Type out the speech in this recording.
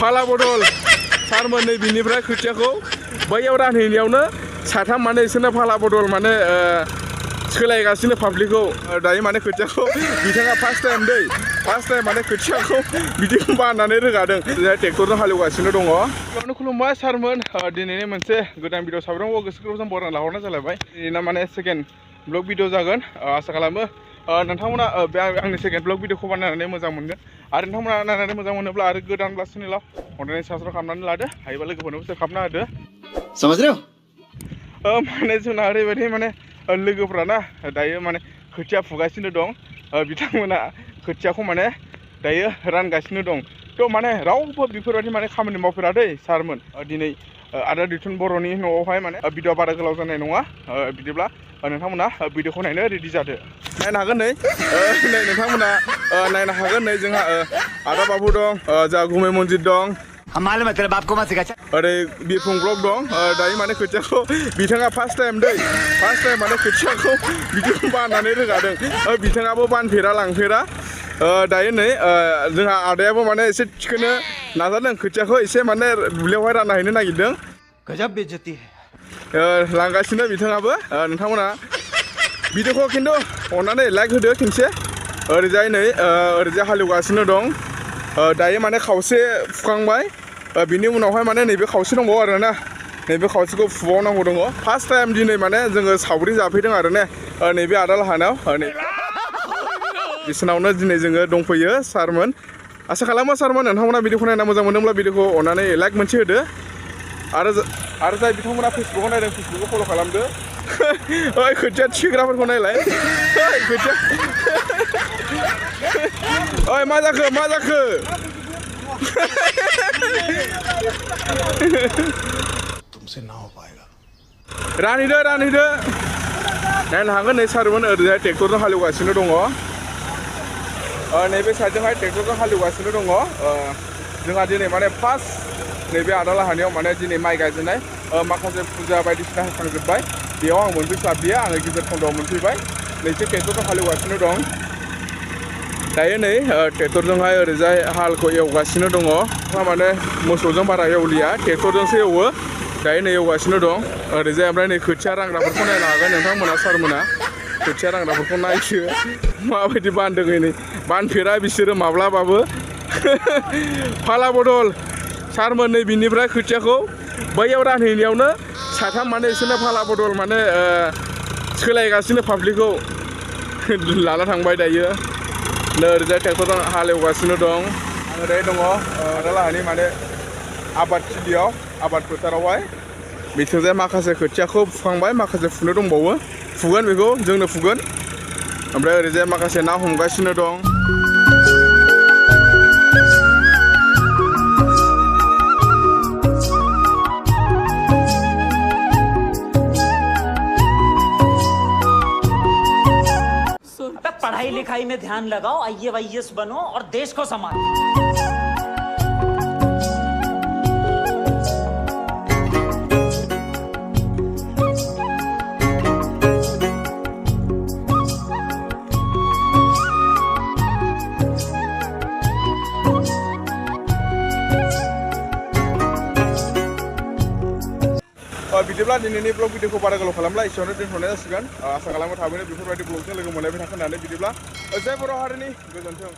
फाला बदल सारमोन नै बिनिफ्राय खोथियाखौ बैयाव रानहैनायावनो साथाम माने इसोरनो फाला बदल माने सोलायगासिनो पाब्लिकखौ दायो माने खोथियाखौ बिथाङा फार्स्ट टाइम माने खोथियाखौ बिदिखौ बाननानै रोगादों ट्रेक्टरजों हालेवगासिनो दङ। खुलुमबाय सारमोन दिनैनि मोनसे गोदान भिडिअ साब्रांबो गोसोखौ जों बरायना लाहरनाय जालायबाय। दिनैना माने सेकेन्ड ब्लग भिडिअ जागोन आसा खालामो नोंथांमोना बे आंनि सेकेन्ड ब्लग भिडिअखौ बानायनानै मोजां मोनगोन आरो नोंथांमोना नायनानै मोजां मोनोब्ला आरो गोदानब्ला चेनेलाव अनलाइन साबस्क्राइब खालामनानै लादो हायोबा लोगोफोरनोबो सेयार खालामना होदो। माने जोंना ओरैबायदि माने लोगोफ्राना दायो माने खोथिया फुगासिनो दं बिथांमोना खोथियाखौ माने दायो रानगासिनो दं थ' माने रावबो बेफोरबायदि माने खामानि मावफेरादै सारमोन दिनै आदा दैथुन बर'नि न'आवहाय माने भिडिअ बारा गोलाव जानाय नङा बिदिब्ला नोंथांमोना भिडिअखौ नायनो रेडि जादो। नायनो हागोन नै नोंथांमोना नायनो हागोन नै जोंहा आदा बाबु दं जोंहा गुमै मन्जित दं ओरै बिरफुं ब्लग दं दायो माने खोथियाखौ बिथाङा फार्स्ट टाइम माने खोथियाखौ बिदिखौ बाननानै रोगादों बिथाङाबो बानफेरा लांफेरा दायो नै जोंहा आदायाबो माने एसे थिखोनो नाजादों खोथियाखौ एसे माने दुब्लियावहाय रानना हैनो नागिरदों गजब बेइज्जती लांगासिनो बिथाङाबो नोंथांमोना भिडिअखौ खिन्थु अननानै लाइक होदो खेनसे ओरैजाय नै ओरैजाय हालेवगासिनो दं दायो माने खावसे फुखांबाय बिनि उनावहाय माने नैबे खावसे दंबावो आरोना नैबे खावसेखौ फुबावनांगौ दङ फार्स्ट टाइम दिनै माने जोङो सावरि जाफैदों आरो ने नैबे आदा लाहानाव बिसोरनावनो दिनै जोङो दंफैयो सारमोन आसा खालामो सारमोन नोंथांमोना भिडिअखौ नायना मोजां मोनदोंब्ला भिडिअखौ अननानै लाइक मोनसे होदो आरो जाय बिथांमोना फेसबुकाव नायदों फेसबुकखौ फल' खालामदो ओइ खोथिया थिखोग्राफोरखौ नायलाय खोथिया ओइ मा जाखो तुमसे ना हो पाएगा रानहैदो नायनो हागोन नै सारमोन ओरैहाय ट्रेक्टरजों हालेवगासिनो दङ नैबे साइडजोंहाय ट्रेक्टरजों हालेवगासिनो दङ जोंहा दिनै माने फार्स्ट नैबे आदा लाहानियाव माने दिनै माइ गायजेननाय माखासे फुजा बायदिसिना होखांजोब्बाय बेयाव आं मोनफैस्लाबिया आङो गिदिर खन्द'आव मोनफैबाय नैसे ट्रेक्टरजों हालेवगासिनो दं दायो नै ट्रेक्टरजोंहाय ओरैजाय हालखौ एवगासिनो दङ माने मोसौजों बारा एवलिया ट्रेक्टरजोंसो एवो दायो नै एवगासिनो दं ओरैजाय ओमफ्राय नै खोथिया रानग्राफोरखौ नायनो हागोन नोंथांमोना सारमोना खोथिया रानग्राफोरखौ नायसो माबायदि बानदों नै बानफेरा बिसोरो माब्लाबाबो फाला बदल सारमोन नै बिनिफ्राय खोथियाखौ बैयाव रानहैनायावनो साथाम माने इसोरनो फाला बदल माने सोलायगासिनो पाब्लिकखौ लाना थांबाय दायो नै ओरैजाय ट्रेक्टरजों हालेवगासिनो दं ओरै दङ आदा लाहानि माने आबाद थिलियाव आबाद फोथारावहाय बिथिंजाय माखासे खोथियाखौ फुखांबाय माखासे फुनो दंबावो फुगोन बेखौ जोंनो फुगोन ओमफ्राय ओरैजाय माखासे ना हमगासिनो दं पढ़ाई लिखाई में ध्यान लगाओ IAS बनो और देश को संभालो बिदिब्ला दिनैनि ब्लग भिडिअखौ बारा गोलाव खालामला एसेयावनो दोनथ'नाय जासिगोन आसा खालामो थाबैनो बेफोरबायदि ब्लगजों लोगो मोनलायबाय थागोन होननानै बिदिब्ला जय बर' हारिनि गोजोन्थों।